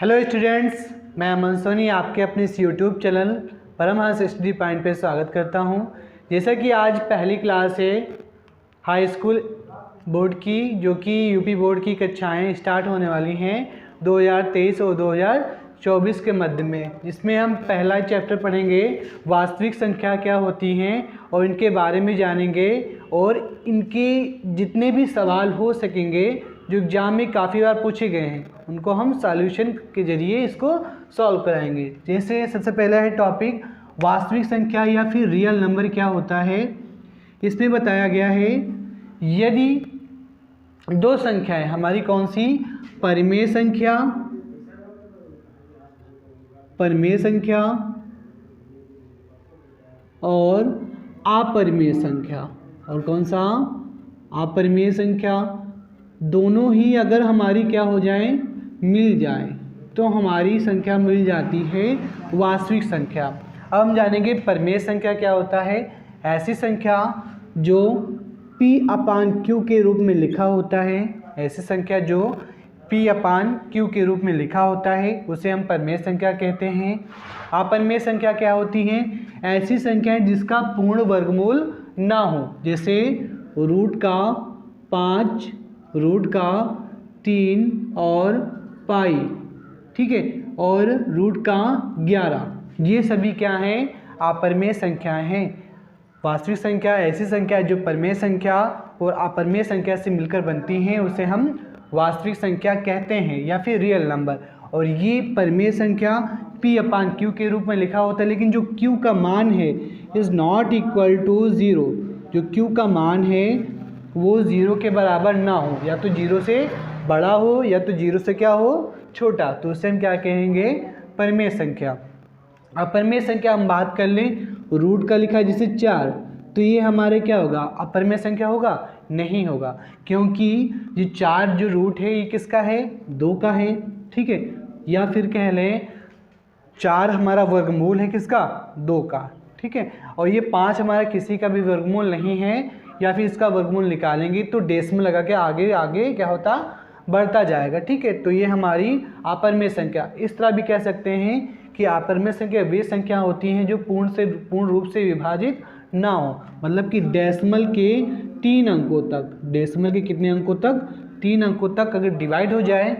Hello students, मैं अमन सोनी आपके अपने इस YouTube channel Paramhans study point पे स्वागत करता हूं। जैसा कि आज पहली क्लास है हाई स्कूल बोर्ड की, जो कि यूपी बोर्ड की कक्षाएं स्टार्ट होने वाली हैं 2023 और 2024 के मध्य में, जिसमें हम पहला चैप्टर पढ़ेंगे वास्तविक संख्या क्या होती हैं और इनके बारे में जानेंगे और इनके जितने भी सवाल हो सकेंगे जो एग्ज़ाम में काफ़ी बार पूछे गए हैं उनको हम सॉल्यूशन के ज़रिए इसको सॉल्व कराएंगे। जैसे सबसे पहला है टॉपिक वास्तविक संख्या या फिर रियल नंबर क्या होता है। इसमें बताया गया है यदि दो संख्याएं हमारी कौन सी परिमेय संख्या और अपरिमेय संख्या, और कौन सा अपरिमेय संख्या, दोनों ही अगर हमारी क्या हो जाए मिल जाए तो हमारी संख्या मिल जाती है वास्तविक संख्या। अब हम जानेंगे परिमेय संख्या क्या होता है। ऐसी संख्या जो P/Q के रूप में लिखा होता है, ऐसी संख्या जो P/Q के रूप में लिखा होता है उसे हम परिमेय संख्या कहते हैं। अपरिमेय संख्या क्या होती हैं? ऐसी संख्याएं जिसका पूर्ण वर्गमूल ना हो, जैसे √5, √3 और पाई, ठीक है, और √11, ये सभी क्या हैं? अपरिमेय संख्याएं हैं। वास्तविक संख्या ऐसी संख्या है जो परिमेय संख्या और अपरिमेय संख्या से मिलकर बनती हैं, उसे हम वास्तविक संख्या कहते हैं या फिर रियल नंबर। और ये परिमेय संख्या P/Q के रूप में लिखा होता है, लेकिन जो Q का मान है इज़ नॉट इक्वल टू 0। जो Q का मान है वो 0 के बराबर ना हो, या तो 0 से बड़ा हो या तो 0 से क्या हो छोटा, तो उसे हम क्या कहेंगे? परिमेय संख्या। अपरिमेय संख्या हम बात कर लें, रूट का लिखा है जैसे 4, तो ये हमारे क्या होगा? अपरिमेय संख्या होगा? नहीं होगा, क्योंकि ये 4 जो रूट है ये किसका है? 2 का है, ठीक है। या फिर कह लें 4 हमारा वर्गमूल है किसका? 2 का, ठीक है। और ये 5 हमारा किसी का भी वर्गमूल नहीं है, या फिर इसका वर्गमूल निकालेंगे तो डेसिमल लगा के आगे आगे क्या होता? बढ़ता जाएगा, ठीक है। तो ये हमारी अपरिमेय संख्या। इस तरह भी कह सकते हैं कि अपरिमेय संख्या वे संख्या होती हैं जो पूर्ण रूप से विभाजित ना हो, मतलब कि डेसिमल के 3 अंकों तक, डेसिमल के कितने अंकों तक? 3 अंकों तक अगर डिवाइड हो जाए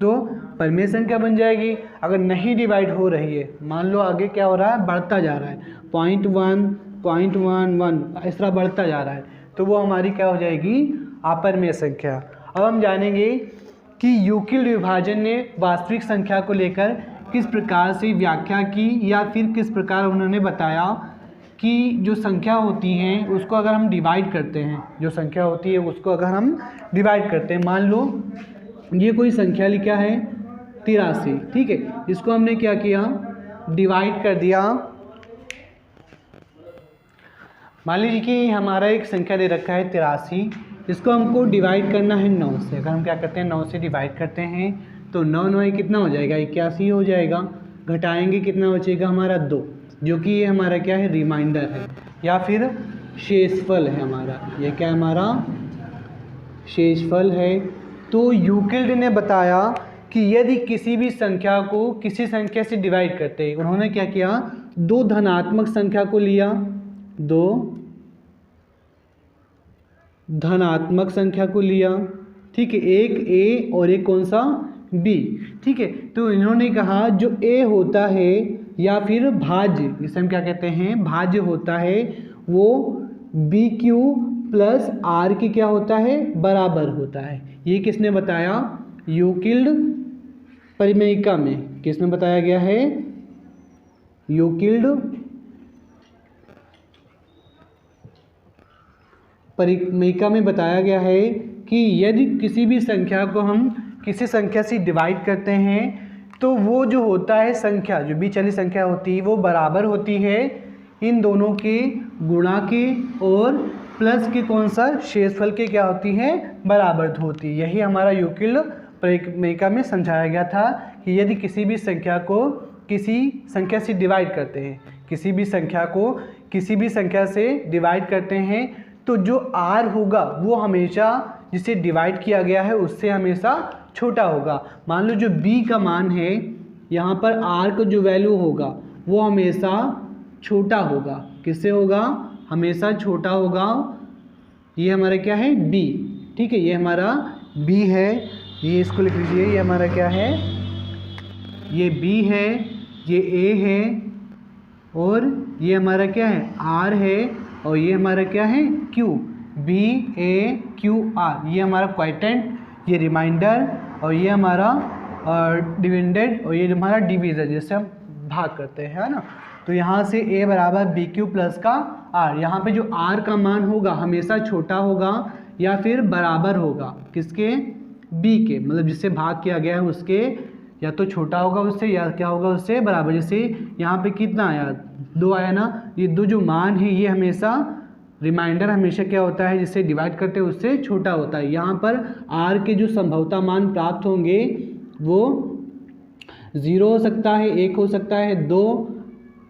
तो परिमेय संख्या बन जाएगी। अगर नहीं डिवाइड हो रही है, मान लो आगे क्या हो रहा है? बढ़ता जा रहा है, 0.1, 0.11, इस तरह बढ़ता जा रहा है, तो वो हमारी क्या हो जाएगी? अपरिमेय संख्या। अब हम जानेंगे कि यूक्लिड विभाजन ने वास्तविक संख्या को लेकर किस प्रकार से व्याख्या की, या फिर किस प्रकार उन्होंने बताया कि जो संख्या होती हैं उसको अगर हम डिवाइड करते हैं, जो संख्या होती है उसको अगर हम डिवाइड करते हैं, मान लो ये कोई संख्या लिखा है 83, ठीक है, इसको हमने क्या किया? डिवाइड कर दिया। मान लीजिए कि हमारा एक संख्या दे रखा है 83, इसको हमको डिवाइड करना है 9 से। अगर हम क्या करते हैं? 9 से डिवाइड करते हैं तो 9 9 कितना हो जाएगा? 81 हो जाएगा। घटाएंगे कितना बचेगा हमारा? 2, जो कि ये हमारा क्या है? रिमाइंडर है या फिर शेषफल है हमारा। ये क्या है? हमारा शेषफल है। तो यूक्लिड ने बताया कि यदि किसी भी संख्या को किसी संख्या से डिवाइड करते हैं, उन्होंने क्या किया? 2 धनात्मक संख्या को लिया, 2 धनात्मक संख्या को लिया, ठीक है, एक A और एक कौन सा? B, ठीक है। तो इन्होंने कहा जो A होता है या फिर भाज्य, इसे हम क्या कहते हैं? भाज्य होता है, वो BQ प्लस R की क्या होता है? बराबर होता है। ये किसने बताया? यूक्लिड परिमेयिका में किसने बताया गया है? यूक्लिड परिमेयिका में बताया गया है कि यदि किसी भी संख्या को हम किसी संख्या से डिवाइड करते हैं तो वो जो होता है संख्या, जो बीच वाली संख्या होती है वो बराबर होती है इन दोनों के गुणा के और प्लस के कौन सा? शेषफल के क्या होती है? बराबर होती है। यही हमारा यूक्लिड परिमेयिका में समझाया गया था कि यदि किसी भी संख्या को किसी संख्या से डिवाइड करते हैं, किसी भी संख्या को किसी भी संख्या से डिवाइड करते हैं तो जो R होगा वो हमेशा जिसे डिवाइड किया गया है उससे हमेशा छोटा होगा। मान लो जो b का मान है, यहाँ पर r का जो वैल्यू होगा वो हमेशा छोटा होगा। किससे होगा? हमेशा छोटा होगा। ये हमारा क्या है? b। ठीक है, ये हमारा b है, ये इसको लिख लीजिए। ये हमारा क्या है? ये b है, ये a है, और ये हमारा क्या है? r है, और ये हमारा क्या है? q। b a q r, ये हमारा क्वाइटेंट, ये रिमाइंडर, और ये हमारा डिविडेंड, और ये हमारा डिवीज़र जिससे हम भाग करते हैं, है ना। तो यहाँ से a बराबर बी क्यू प्लस का r। यहाँ पे जो r का मान होगा हमेशा छोटा होगा या फिर बराबर होगा किसके? b के, मतलब जिससे भाग किया गया है उसके या तो छोटा होगा उससे या क्या होगा? उससे बराबर। जैसे यहाँ पे कितना आया? 2 आया ना। ये 2 जो मान है ये हमेशा, रिमाइंडर हमेशा क्या होता है? जिससे डिवाइड करते हैं उससे छोटा होता है। यहाँ पर r के जो संभवतः मान प्राप्त होंगे वो 0 हो सकता है, 1 हो सकता है, 2,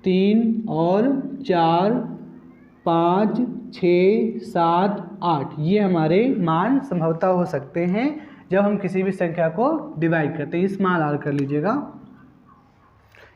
3 और 4, 5, 6, 7, 8, ये हमारे मान संभवतः हो सकते हैं जब हम किसी भी संख्या को डिवाइड करते हैं। स्मॉल r कर लीजिएगा।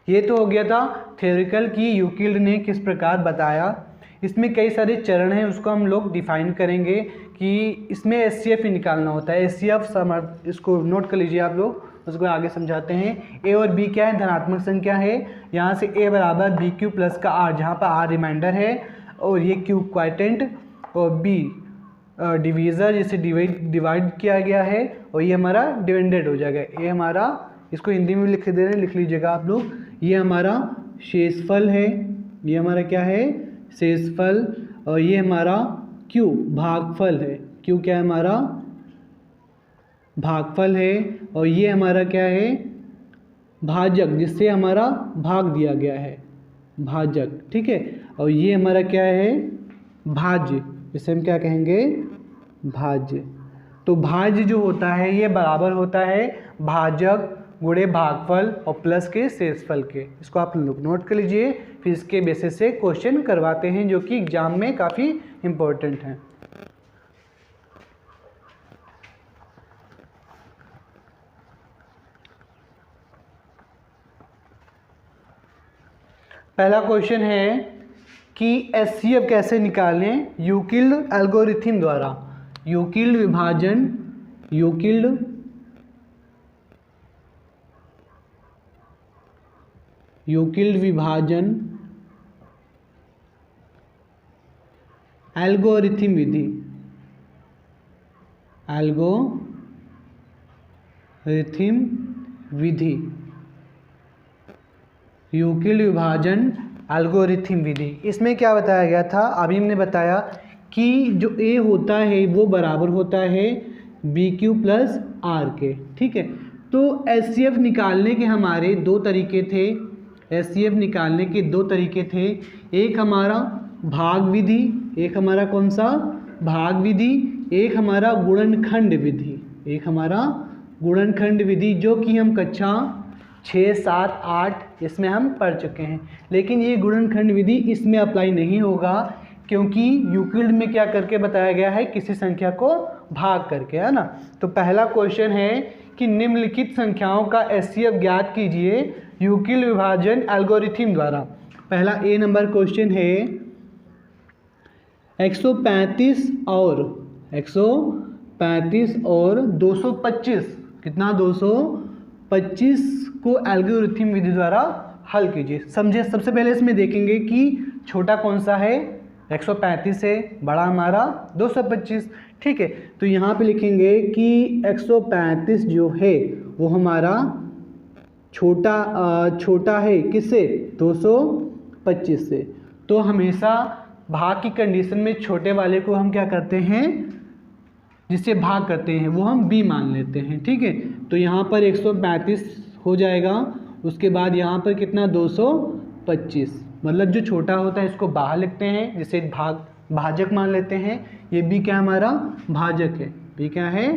ये तो हो गया था थ्योरेटिकल कि यूक्लिड ने किस प्रकार बताया। इसमें कई सारे चरण हैं, उसको हम लोग डिफाइन करेंगे कि इसमें एचसीएफ ही निकालना होता है। एचसीएफ इसको नोट कर लीजिए आप लोग, उसको आगे समझाते हैं। ए और बी क्या है? धनात्मक संख्या है। यहाँ से ए बराबर बी क्यू प्लस का आर, जहाँ पर आर रिमाइंडर है और ये क्यू क्वाइटेंट, और बी डिवीज़र जिसे डिवाइड किया गया है, और ये हमारा डिविडेंड हो जाएगा। ये हमारा, इसको हिंदी में लिख दे रहे हैं, लिख लीजिएगा आप लोग। ये हमारा शेषफल है, ये हमारा क्या है? शेषफल। और ये हमारा क्यू भागफल है। क्यू क्या है? हमारा भागफल है। और ये हमारा क्या है? भाजक, जिससे हमारा भाग दिया गया है, भाजक। ठीक है, और ये हमारा क्या है? भाज्य, इसे हम क्या कहेंगे? भाज्य। तो भाज्य जो होता है ये बराबर होता है भाजक गुणे भागफल और प्लस के शेषफल के। इसको आप लोग नोट कर लीजिए, फिर इसके बेसिस से क्वेश्चन करवाते हैं जो कि एग्जाम में काफ़ी इम्पोर्टेंट हैं। पहला क्वेश्चन है कि एचसीएफ कैसे निकालें यूक्लिड एल्गोरिथम द्वारा। यूक्लिड विभाजन, यूक्लिड विभाजन एल्गोरिथम विधि, एल्गोरिथम विधि, यूक्लिड विभाजन एल्गोरिथम विधि। इसमें क्या बताया गया था? अभी हमने बताया कि जो a होता है वो बराबर होता है बी क्यू प्लस आर के। ठीक है, तो एचसीएफ निकालने के हमारे 2 तरीके थे। एचसीएफ निकालने के 2 तरीके थे। एक हमारा भाग विधि, एक हमारा कौन सा? भाग विधि। एक हमारा गुणनखंड विधि, एक हमारा गुणनखंड विधि, जो कि हम कक्षा 6, 7, 8 इसमें हम पढ़ चुके हैं। लेकिन ये गुणनखंड विधि इसमें अप्लाई नहीं होगा, क्योंकि यूक्लिड में क्या करके बताया गया है? किसी संख्या को भाग करके, है ना। तो पहला क्वेश्चन है कि निम्नलिखित संख्याओं का एचसीएफ ज्ञात कीजिए यूक्लिड विभाजन एल्गोरिथम द्वारा। पहला ए नंबर क्वेश्चन है 135 और 225, कितना? 225 को एल्गोरिथम विधि द्वारा हल कीजिए। समझे, सबसे पहले इसमें देखेंगे कि छोटा कौन सा है? 135 है, बड़ा हमारा 225। ठीक है, तो यहाँ पे लिखेंगे कि 135 जो है वो हमारा छोटा है किससे? 225 से। तो हमेशा भाग की कंडीशन में छोटे वाले को हम क्या करते हैं? जिससे भाग करते हैं वो हम b मान लेते हैं। ठीक है, तो यहाँ पर 135 हो जाएगा। उसके बाद यहाँ पर कितना? 225, मतलब जो छोटा होता है इसको बाहर लिखते हैं, जिसे भाजक मान लेते हैं। ये b क्या हमारा? भाजक है। b क्या है?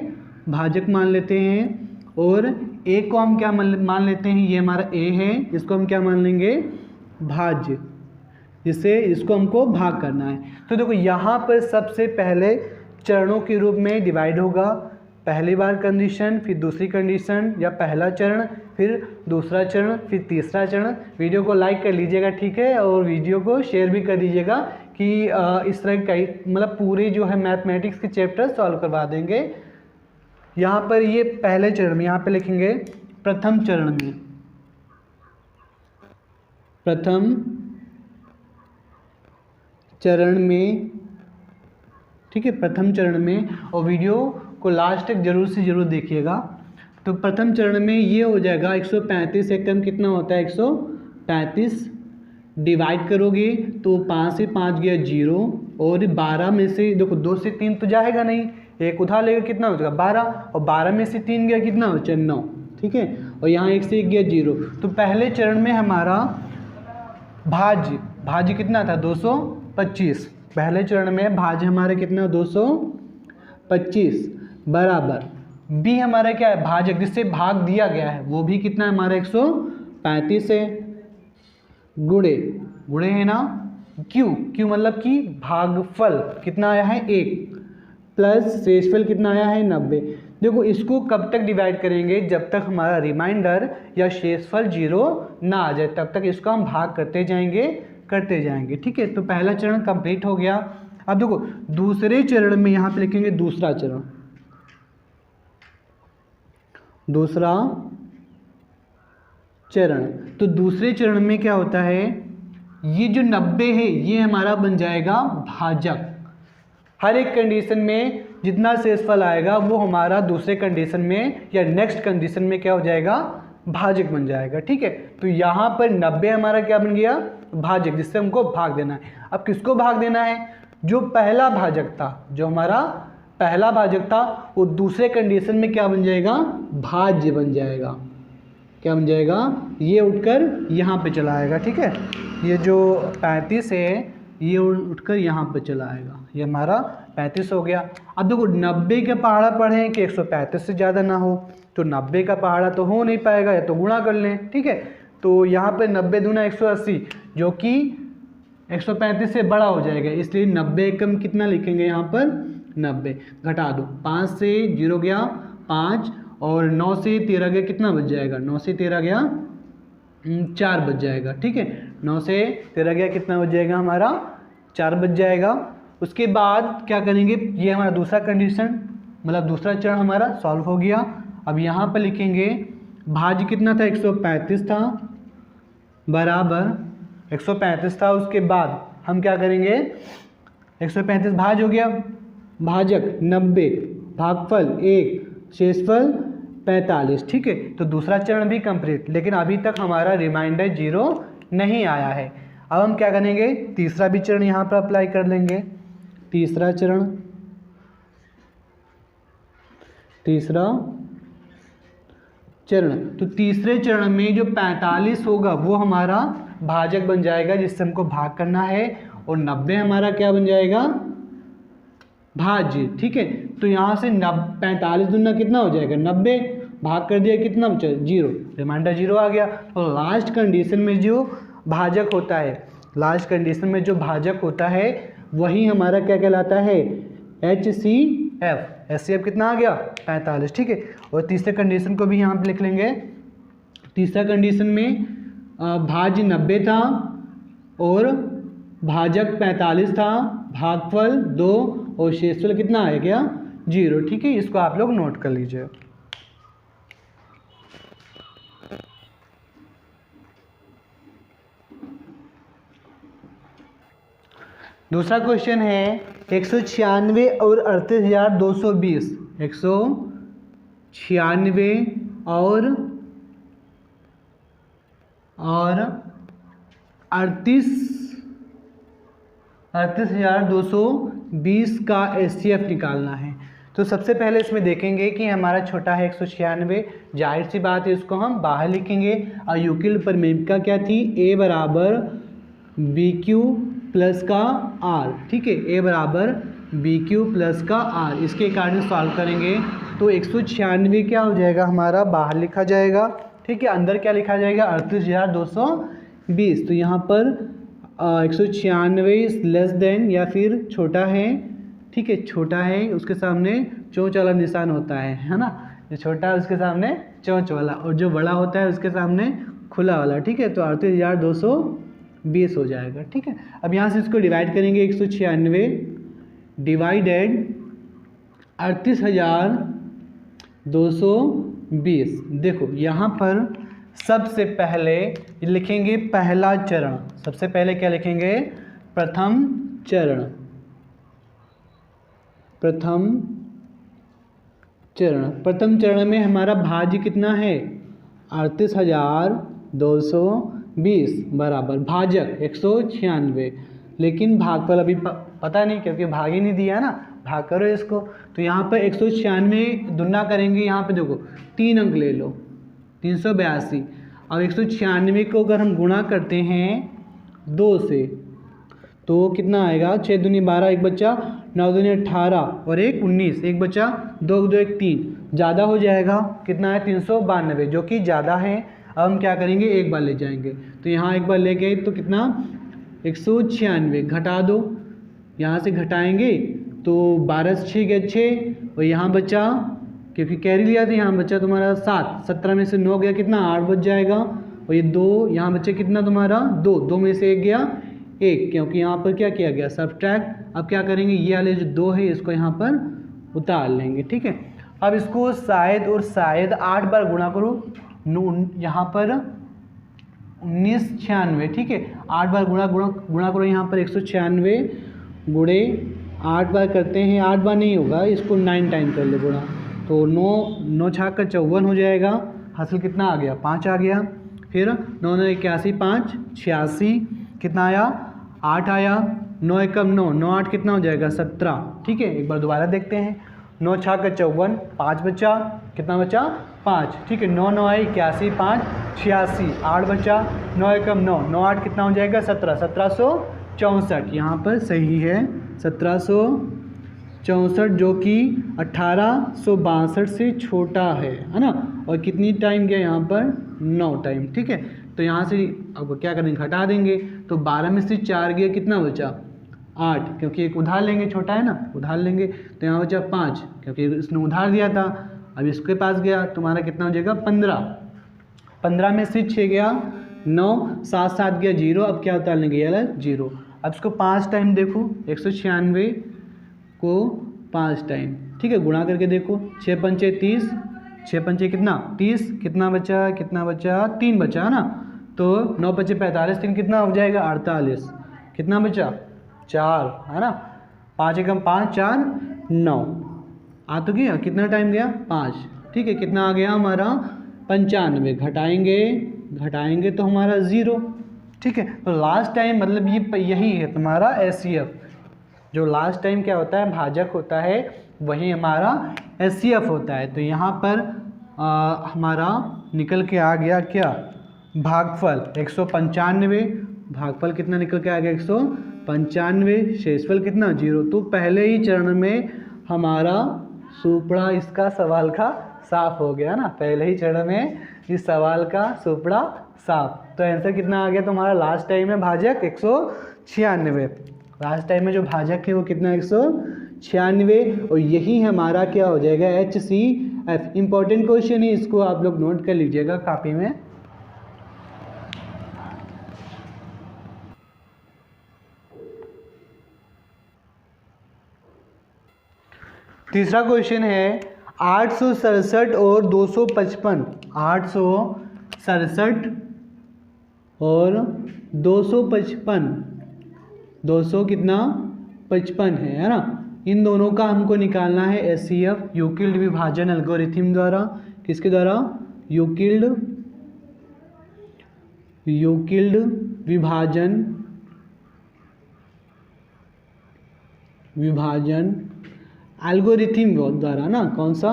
भाजक मान लेते हैं। और a को हम क्या मान लेते हैं? ये हमारा a है, इसको हम क्या मान लेंगे? भाज्य, जिससे इसको हमको भाग करना है। तो देखो यहाँ पर सबसे पहले चरणों के रूप में डिवाइड होगा। पहली बार कंडीशन, फिर दूसरी कंडीशन, या पहला चरण, फिर दूसरा चरण, फिर तीसरा चरण। वीडियो को लाइक कर लीजिएगा, ठीक है, और वीडियो को शेयर भी कर दीजिएगा कि इस तरह कई मतलब पूरे जो है मैथमेटिक्स के चैप्टर सॉल्व करवा देंगे। यहाँ पर ये पहले चरण में, यहाँ पे लिखेंगे प्रथम चरण में, प्रथम चरण में, ठीक है, प्रथम चरण में। और वीडियो को लास्ट तक जरूर से जरूर देखिएगा। तो प्रथम चरण में ये हो जाएगा 135 एकम कितना होता है 135, डिवाइड करोगे तो 5 से 5 गया 0, और 12 में से देखो 2 से 3 तो जाएगा नहीं, एक उठा लेगा कितना हो जाएगा 12, और 12 में से 3 गया कितना हो जाएगा 9, ठीक है, और यहाँ 1 से 1 गया 0। तो पहले चरण में हमारा भाज्य कितना था 225, पहले चरण में भाज्य हमारे कितना 225 बराबर बी हमारा क्या है भाजक जिससे भाग दिया गया है वो भी कितना है हमारा 135 है, गुणे है ना क्यू मतलब कि भागफल कितना आया है 1 प्लस शेषफल कितना आया है 90। देखो इसको कब तक डिवाइड करेंगे जब तक हमारा रिमाइंडर या शेषफल 0 ना आ जाए, तब तक इसको हम भाग करते जाएंगे, ठीक है। तो पहला चरण कंप्लीट हो गया। अब देखो दूसरे चरण में यहाँ पे लिखेंगे दूसरा चरण, तो दूसरे चरण में क्या होता है, ये जो 90 है ये हमारा बन जाएगा भाजक। हर एक कंडीशन में जितना शेषफल आएगा वो हमारा दूसरे कंडीशन में या नेक्स्ट कंडीशन में क्या हो जाएगा भाजक बन जाएगा, ठीक है। तो यहाँ पर 90 हमारा क्या बन गया भाजक जिससे हमको भाग देना है। अब किसको भाग देना है, जो पहला भाजक था, जो हमारा पहला भाजक था वो दूसरे कंडीशन में क्या बन जाएगा भाज्य बन जाएगा, क्या बन जाएगा ये उठकर यहाँ पे चला आएगा, ठीक है। ये जो 35 है ये उठकर यहाँ पे चला आएगा, ये हमारा 35 हो गया। अब देखो 90 के पहाड़ा पढ़ें कि 135 से ज़्यादा ना हो, तो 90 का पहाड़ा तो हो नहीं पाएगा, या तो गुणा कर लें, ठीक है। तो यहाँ पे 90 दूना 180 जो कि 135 से बड़ा हो जाएगा, इसलिए 90 एकम कितना लिखेंगे यहाँ पर 90, घटा दो 5 से 0 गया 5, और 9 से 13 गया कितना बच जाएगा 9 से 13 गया 4 बच जाएगा, ठीक है। 9 से 13 गया कितना बच जाएगा हमारा 4 बच जाएगा। उसके बाद क्या करेंगे, ये हमारा दूसरा कंडीशन मतलब दूसरा चरण हमारा सॉल्व हो गया। अब यहाँ पर लिखेंगे भाज्य कितना था 135 था बराबर 135 था। उसके बाद हम क्या करेंगे 135 भाज्य हो गया, भाजक 90 भागफल 1 शेषफल 45, ठीक है। तो दूसरा चरण भी कंप्लीट, लेकिन अभी तक हमारा रिमाइंडर 0 नहीं आया है। अब हम क्या करेंगे तीसरा भी चरण यहाँ पर अप्लाई कर लेंगे, तीसरा चरण तो तीसरे चरण में जो 45 होगा वो हमारा भाजक बन जाएगा जिससे हमको भाग करना है, और 90 हमारा क्या बन जाएगा भाज्य, ठीक है। तो यहाँ से 45 दूना कितना हो जाएगा 90, भाग कर दिया कितना बचा 0, रिमाइंडर 0 आ गया। तो लास्ट कंडीशन में जो भाजक होता है, लास्ट कंडीशन में जो भाजक होता है वही हमारा क्या कहलाता है HCF। HCF कितना आ गया 45, ठीक है। और तीसरे कंडीशन को भी यहाँ पे लिख लेंगे। तीसरा कंडीशन में भाज्य 90 था और भाजक 45 था, भागफल 2 और शेषफल कितना आ गया 0, ठीक है। इसको आप लोग नोट कर लीजिए। दूसरा क्वेश्चन है 196 और 38,220, 196 और 38,220 का HCF निकालना है। तो सबसे पहले इसमें देखेंगे कि हमारा छोटा है 196, जाहिर सी बात है इसको हम बाहर लिखेंगे। और यूक्लिड परिमेयिका क्या थी A बराबर BQ प्लस का R, ठीक है, A बराबर BQ प्लस का R। इसके कारण सॉल्व करेंगे तो 196 क्या हो जाएगा हमारा बाहर लिखा जाएगा, ठीक है। अंदर क्या लिखा जाएगा 38,220। तो यहाँ पर 196 लेस देन या फिर छोटा है, ठीक है, छोटा है, उसके सामने चोंच वाला निशान होता है ना, जो छोटा है उसके सामने चोंच वाला, और जो बड़ा होता है उसके सामने खुला वाला, ठीक है। तो 38,220 हो जाएगा, ठीक है। अब यहाँ से इसको डिवाइड करेंगे, 196 डिवाइडेड 38,220। देखो यहाँ पर सबसे पहले लिखेंगे पहला चरण, सबसे पहले क्या लिखेंगे, प्रथम चरण, प्रथम चरण। प्रथम चरण में हमारा भाज्य कितना है, 38,220 बराबर भाजक 196, लेकिन भागफल अभी पता नहीं क्योंकि भाग ही नहीं दिया ना, भाग करो इसको। तो यहाँ पर 196 दुना करेंगे, यहाँ पे देखो 3 अंक ले लो, 382। और 196 को अगर हम गुणा करते हैं 2 से तो कितना आएगा, 6 दूनी 12, एक बच्चा 9 दूनी 18 और 1 19, एक बच्चा 2 2 1 3, ज़्यादा हो जाएगा, कितना है 392, जो कि ज़्यादा है। अब हम क्या करेंगे, एक बार ले जाएंगे, तो यहाँ एक बार ले गए तो कितना 196 घटा दो, यहाँ से घटाएंगे तो 12 से 6 गया 6, और यहाँ बचा क्योंकि कैरी लिया था, यहाँ बचा तुम्हारा 7, 17 में से 9 गया कितना 8 बच जाएगा, और ये 2 यहाँ बचे कितना तुम्हारा 2, 2 में से 1 गया 1, क्योंकि यहाँ पर क्या किया गया सब्ट्रैक्ट। अब क्या करेंगे, ये वाले जो 2 है इसको यहाँ पर उतार लेंगे, ठीक है। अब इसको शायद और शायद 8 बार गुणा करो, यहाँ पर 1996, ठीक है। 8 बार गुणा करो, यहाँ पर 196 गुणे 8 बार करते हैं, 8 बार नहीं होगा, इसको 9 टाइम कर लो गुणा, तो 9 छाक का 54 हो जाएगा, हासिल कितना आ गया 5 आ गया। फिर 9 9 81 5 86, कितना आया 8 आया, 9 एकम 9, 9 8 कितना हो जाएगा 17, ठीक है। एक बार दोबारा देखते हैं, 9 छाक का 54, 5 बचा, कितना बचा 5, ठीक है। 9 9 81 5 86, 8 बचा, 9 एकम 9, 9 8 कितना हो जाएगा 17, 1764, यहाँ पर सही है 1764, जो कि 1862 से छोटा है ना। और कितनी टाइम गया यहाँ पर 9 टाइम, ठीक है। तो यहाँ से अब क्या करेंगे, घटा देंगे, तो 12 में से 4 गया, कितना बचा 8, क्योंकि एक उधार लेंगे, छोटा है ना, उधार लेंगे, तो यहाँ बचा 5, क्योंकि इसने उधार दिया था। अब इसके पास गया, तुम्हारा कितना हो जाएगा 15, 15 में से 6 गया 9, 7 7 गया 0, अब क्या उतार लेंगे, ये 0। अब इसको 5 टाइम देखो, 196 को 5 टाइम, ठीक है, गुणा करके देखो, 6 पंचे 30, 6 पंचे कितना 30, कितना बचा 3 बचा है ना, तो 9 पंचे 45, 3 कितना हो जाएगा 48, कितना बचा 4 है ना, 5 एकम 5 4 9, आ तो गया, कितना टाइम गया 5, ठीक है। कितना आ गया हमारा 95, घटाएंगे तो हमारा 0, ठीक है। तो लास्ट टाइम मतलब ये यही है तुम्हारा SCF, जो लास्ट टाइम क्या होता है भाजक होता है, वही हमारा SCF होता है। तो यहाँ पर हमारा निकल के आ गया क्या, भागफल 195, भागफल कितना निकल के आ गया 195, शेषफल कितना 0। तो पहले ही चरण में हमारा सुपड़ा इसका सवाल का साफ हो गया ना, पहले ही चरण में इस सवाल का सुपड़ा साफ। तो आंसर कितना आ गया तुम्हारा, लास्ट टाइम में भाजक 196, लास्ट टाइम में जो भाजक है वो कितना 196, और यही हमारा क्या हो जाएगा HCF। इंपॉर्टेंट क्वेश्चन है, इसको आप लोग नोट कर लीजिएगा कॉपी में। तीसरा क्वेश्चन है 867 और 255, 867 और 255, 200 कितना 55 है ना, इन दोनों का हमको निकालना है SCF यूक्लिड विभाजन एल्गोरिथम द्वारा। किसके द्वारा, यूक्लिड विभाजन एल्गोरिथम द्वारा ना, कौन सा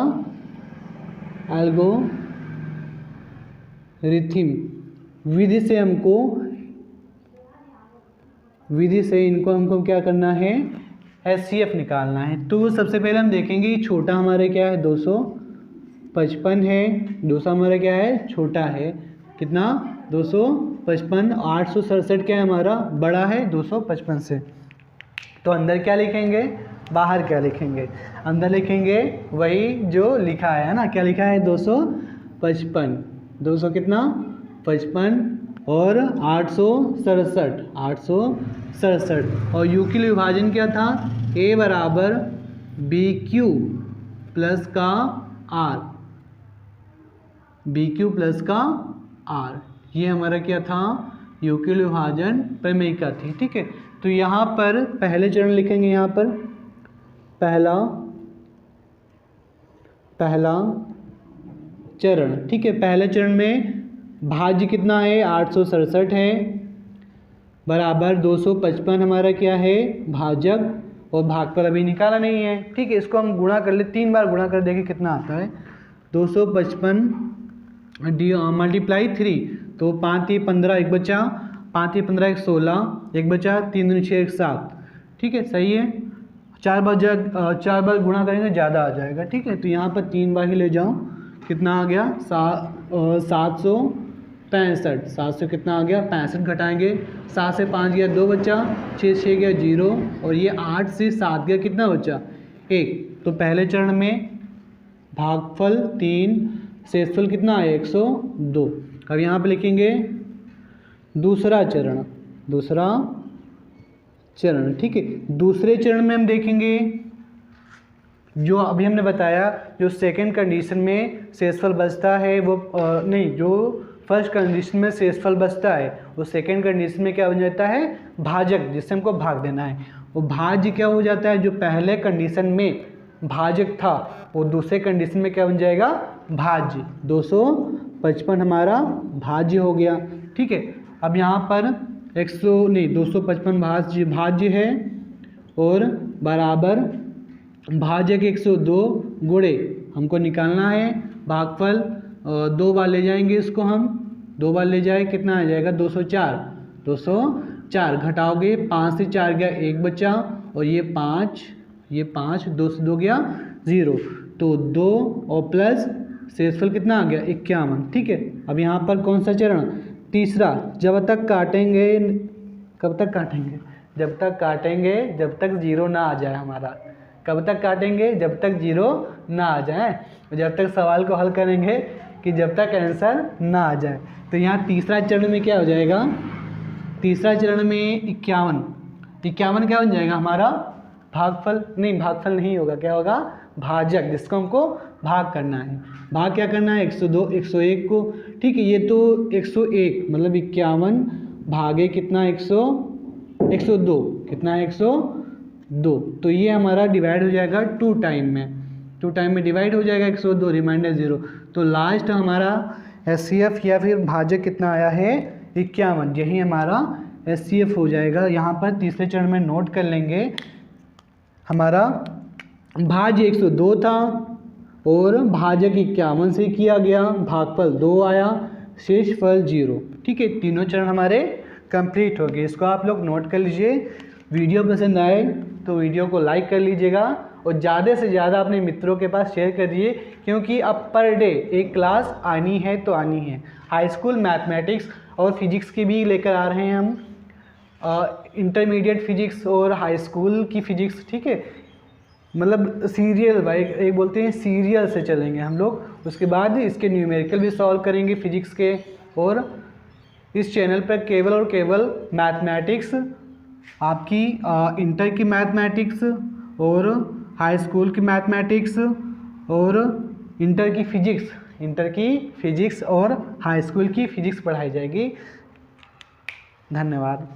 एल्गोरिथम विधि से इनको हमको क्या करना है SCF निकालना है। तो सबसे पहले हम देखेंगे छोटा हमारे क्या है 255 है, 200 हमारा क्या है छोटा है, कितना 255, 867 क्या है हमारा बड़ा है 255 से। तो अंदर क्या लिखेंगे बाहर क्या लिखेंगे, अंदर लिखेंगे वही जो लिखा है ना, क्या लिखा है 255, 200 कितना 55 और 867, 867। और यू के लिए विभाजन क्या था, ए बराबर बी क्यू प्लस का आर, बी क्यू प्लस का आर, ये हमारा क्या था यू के लिए विभाजन प्रमेयिका थी। ठीक है, तो यहाँ पर पहले चरण लिखेंगे, यहाँ पर पहला चरण। ठीक है, पहले चरण में भाज्य कितना है 867 है, बराबर 255 हमारा क्या है भाजक, और भागफल अभी निकाला नहीं है। ठीक है, इसको हम गुणा कर ले, 3 बार गुणा कर देखें कितना आता है। 255 मल्टीप्लाई 3, तो 5 ये 15, एक बचा, 5 ये 15 एक 16, एक बचा, 3 दूनी 6 एक 7। ठीक है, सही है। 4 बार गुणा करेंगे ज़्यादा आ जाएगा। ठीक है, तो यहाँ पर 3 बार ही ले जाओ, कितना आ गया 765, 700 कितना आ गया 65, घटाएंगे 7 से 5 गया 2 बचा, 6 गया 0, और ये 8 से 7 गया कितना बचा 1। तो पहले चरण में भागफल 3, शेषफल कितना है 102। अब यहाँ पे लिखेंगे दूसरा चरण, ठीक है। दूसरे चरण में हम देखेंगे जो अभी हमने बताया, जो सेकंड कंडीशन में शेषफल बचता है वो जो फर्स्ट कंडीशन में शेषफल बचता है वो सेकंड कंडीशन में क्या बन जाता है भाजक, जिससे हमको भाग देना है। वो भाज्य क्या हो जाता है, जो पहले कंडीशन में भाजक था वो दूसरे कंडीशन में क्या बन जाएगा भाज्य। 255 हमारा भाज्य हो गया। ठीक है, अब यहाँ पर 255 भाज्य है और बराबर भाजक 102 गुणे हमको निकालना है भागफल। 2 बार ले जाएंगे इसको हम, 2 बार ले जाए कितना आ जाएगा 204 घटाओगे 5 से 4 गया 1 बचा, और ये 5 2 से 2 गया 0, तो 2 और प्लस शेषफल कितना आ गया 51। ठीक है, अब यहाँ पर कौन सा चरण तीसरा, जब तक काटेंगे, कब तक काटेंगे जब तक 0 ना आ जाए हमारा। कब तक काटेंगे जब तक 0 ना आ जाए, जब तक सवाल को हल करेंगे कि जब तक आंसर ना आ जाए। तो यहाँ तीसरा चरण में क्या हो जाएगा, तीसरा चरण में 51 क्या बन जाएगा हमारा भागफल नहीं होगा, क्या होगा भाजक, जिसको हमको भाग करना है। भाग क्या करना है 102 101 को। ठीक है, ये तो 101 मतलब 51 भागे कितना 102 कितना है 102, तो ये हमारा डिवाइड हो जाएगा 2 टाइम में डिवाइड हो जाएगा 102, रिमाइंडर 0। तो लास्ट हमारा एचसीएफ या फिर भाजक कितना आया है 51, यही हमारा एचसीएफ हो जाएगा। यहाँ पर तीसरे चरण में नोट कर लेंगे, हमारा भाज्य 102 था और भाजक 51 से किया गया, भागफल 2 आया, शेषफल 0। ठीक है, तीनों चरण हमारे कंप्लीट हो गए। इसको आप लोग नोट कर लीजिए। वीडियो पसंद आए तो वीडियो को लाइक कर लीजिएगा और ज़्यादा से ज़्यादा अपने मित्रों के पास शेयर कर दीजिए, क्योंकि अब पर डे एक क्लास आनी है तो आनी है। हाई स्कूल मैथमेटिक्स और फिजिक्स की भी लेकर आ रहे हैं हम, इंटरमीडिएट फिजिक्स और हाई स्कूल की फिजिक्स। ठीक है, मतलब सीरियल बाई एक बोलते हैं सीरियल से चलेंगे हम लोग। उसके बाद इसके न्यूमेरिकल भी सॉल्व करेंगे फिजिक्स के, और इस चैनल पर केवल और केवल मैथमेटिक्स, आपकी इंटर की मैथमेटिक्स और हाई स्कूल की मैथमेटिक्स और इंटर की फिजिक्स और हाई स्कूल की फिजिक्स पढ़ाई जाएगी। धन्यवाद।